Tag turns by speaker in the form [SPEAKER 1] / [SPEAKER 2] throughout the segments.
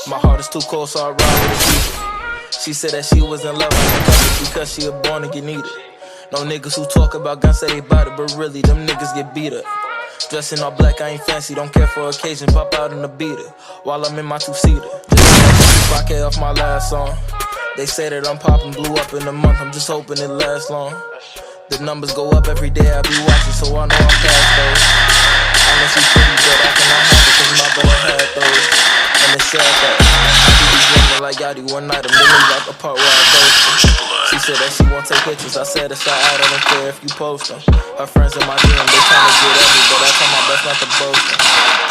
[SPEAKER 1] My heart is too cold, so I ride with a heater. She said that she was in love, I can't cuff it because she a born to get needed. No niggas who talk about guns say they bout it, but really, them niggas get beat up. Dressing all black, I ain't fancy, don't care for occasion, pop out in the beater while I'm in my two-seater. Just 5K off my last song. They say that I'm popping, blew up in a month, I'm just hoping it lasts long. The numbers go up every day, I be watching, so I know I'm past those. I know she's pretty, but I cannot have it, cause my brother had those. And it's sad that I be dreaming like Yachty one night, I'm really like a part where I boast. She said that she won't take pictures, I said it's alright, I don't care if you post them. Her friends in my DM, they tryna get at me, but I tell my best not to boast them.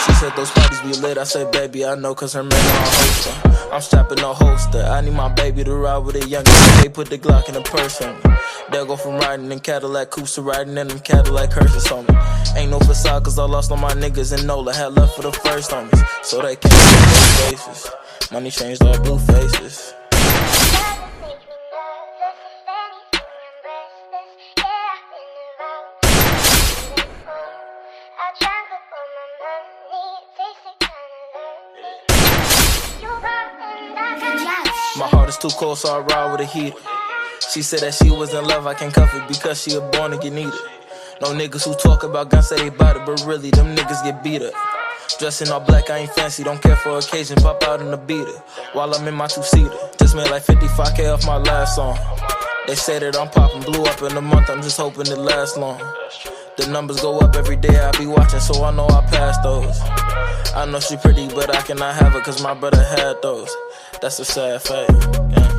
[SPEAKER 1] She said those parties be lit, I said baby, I know cause her man on host them. I'm strapping no holster, I need my baby to ride with a young girl, they put the Glock in the purse on me. They'll go from riding in Cadillac coupes to riding in them Cadillac hearses on me. Ain't no facade cause I lost all my niggas in NOLA, had left for the first homies, so they can't see those faces. Money changed all blue faces. My heart is too cold, so I ride with a heater. She said that she was in love, I can't cuff it because she a born to get needed. No niggas who talk about guns say they bout it, but really, them niggas get beat up. Dressing all black, I ain't fancy, don't care for occasion, pop out in the beater while I'm in my two-seater. Just made like 55K off my last song. They say that I'm popping, blew up in a month, I'm just hoping it lasts long. The numbers go up every day, I be watching, so I know I pass those. I know she pretty, but I cannot have her cause my brother had those. That's a sad fact, yeah.